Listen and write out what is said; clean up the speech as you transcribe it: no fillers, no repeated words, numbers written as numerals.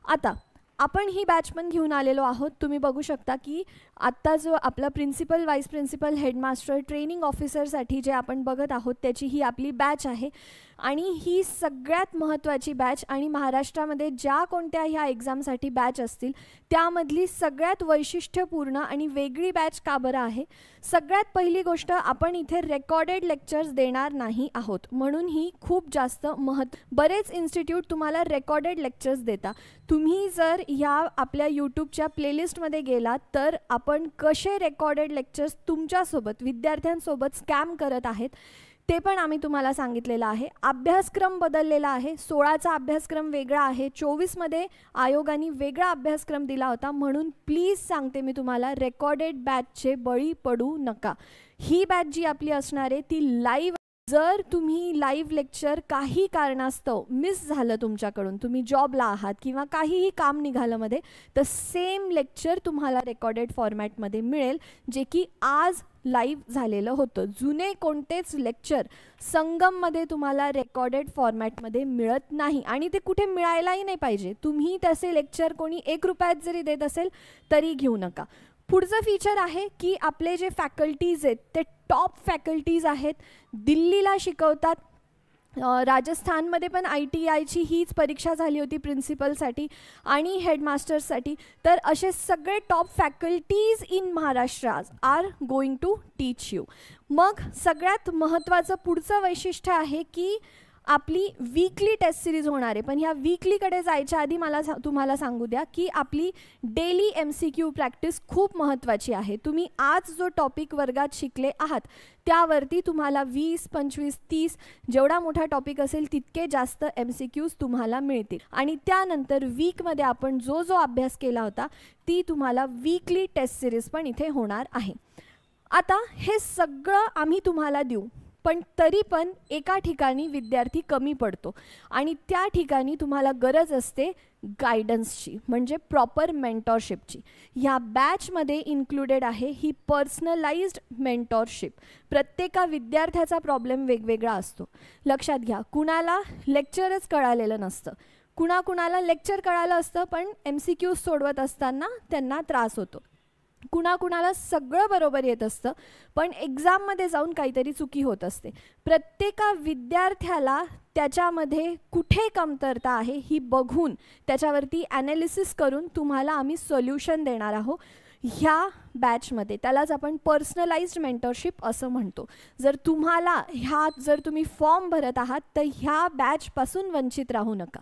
आता आपण ही बॅच पण घेऊन आलेलो आहोत. तुम्ही बघू शकता की आत्ता जो आपला principal, vice principal, headmaster, training ऑफिसरसाठी जे आपण बघत आहोत त्याची ही आपली बॅच आहे. आणि ही सगळ्यात महत्त्वाची बॅच आणि महाराष्ट्रामध्ये ज्या कोणत्या ह्या एक्झामसाठी बॅच असतील त्यामधली सगळ्यात वैशिष्ट्यपूर्ण आणि वेगळी बॅच का बरं आहे? सगळ्यात पहिली गोष्ट, आपण इथे रेकॉर्डेड लेक्चर्स देणार नाही आहोत, म्हणून ही खूप जास्त बरेच इन्स्टिट्यूट तुम्हाला रेकॉर्डेड लेक्चर्स देता. तुम्ही जर ह्या आपल्या यूट्यूबच्या प्लेलिस्टमध्ये गेलात तर आपण कसे रेकॉर्डेड लेक्चर्स तुमच्यासोबत विद्यार्थ्यांसोबत स्कॅम करत आहेत ते पण आम्ही तुम्हाला सांगितलेलं आहे. अभ्यासक्रम बदललेला आहे. 16चा अभ्यासक्रम वेगळा आहे. 24मध्ये आयोगाने वेगळा अभ्यासक्रम दिला होता. म्हणून प्लीज सांगते मी तुम्हाला, रेकॉर्डेड बॅचचे बळी पडू नका. ही बॅच जी आपली असणार आहे ती लाईव्ह. जर तुम्ही लाईव्ह लेक्चर काही कारणास्तव मिस झालं तुमच्याकडून, तुम्ही जॉबला आहात किंवा काहीही काम निघालं मध्ये, तर सेम लेक्चर तुम्हाला रेकॉर्डेड फॉर्मॅटमध्ये मिळेल जे की आज लाईव्ह झालेलं होतं. जुने कोणतेच लेक्चर संगममध्ये तुम्हाला रेकॉर्डेड फॉर्मॅटमध्ये मिळत नाही आणि ते कुठे मिळायलाही नाही पाहिजे. तुम्ही तसे लेक्चर कोणी 1 रुपयात जरी देत असेल तरी घेऊ नका. पुढचं फीचर आहे की आपले जे फॅकल्टीज आहेत ते टॉप फॅकल्टीज आहेत. दिल्लीला शिकवतात. राजस्थानमध्ये पण ITIची हीच परीक्षा झाली होती प्रिन्सिपलसाठी आणि हेडमास्टर्ससाठी. तर असे सगळे top faculties in Maharashtra are going to teach you. मग सगळ्यात महत्त्वाचं पुढचं वैशिष्ट्य आहे की आपली वीकली टेस्ट सिरीज होणार आहे. पण ह्या वीकलीकडे जायच्या आधी मला तुम्हाला सांगू द्या की आपली डेली MCQ प्रॅक्टिस खूप महत्त्वाची आहे. तुम्ही आज जो टॉपिक वर्गात शिकले आहात त्यावरती तुम्हाला 20, 25, 30 जेवढा मोठा टॉपिक असेल तितके जास्त MCQs तुम्हाला मिळतील. आणि त्यानंतर वीकमध्ये आपण जो जो अभ्यास केला होता ती तुम्हाला वीकली टेस्ट सिरीज पण इथे होणार आहे. आता हे सगळं आम्ही तुम्हाला देऊ, पण तरी पण एका ठिकाणी विद्यार्थी कमी पडतो आणि त्या ठिकाणी तुम्हाला गरज असते गायडन्सची, म्हणजे प्रॉपर मेंटॉरशिपची. ह्या बॅचमध्ये इन्क्लुडेड आहे ही पर्सनलाइज्ड मेंटॉरशिप. प्रत्येका विद्यार्थ्याचा प्रॉब्लेम वेगवेगळा असतो. लक्षात घ्या, कुणाला लेक्चरच कळालेलं नसतं, कुणाकुणाला लेक्चर कळालं असतं पण MCQ सोडवत असताना त्यांना त्रास होतो, कुणाकुणाला सगळं बरोबर येत असतं पण एक्झाममध्ये जाऊन काहीतरी चुकी होत असते. प्रत्येका विद्यार्थ्याला त्याच्यामध्ये कुठे कमतरता आहे ही बघून त्याच्यावरती ॲनालिसिस करून तुम्हाला आम्ही सोल्युशन देणार आहोत ह्या बॅचमध्ये. त्यालाच आपण पर्सनलाइज्ड मेंटरशिप असं म्हणतो. जर तुम्ही फॉर्म भरत आहात तर ह्या बॅचपासून वंचित राहू नका.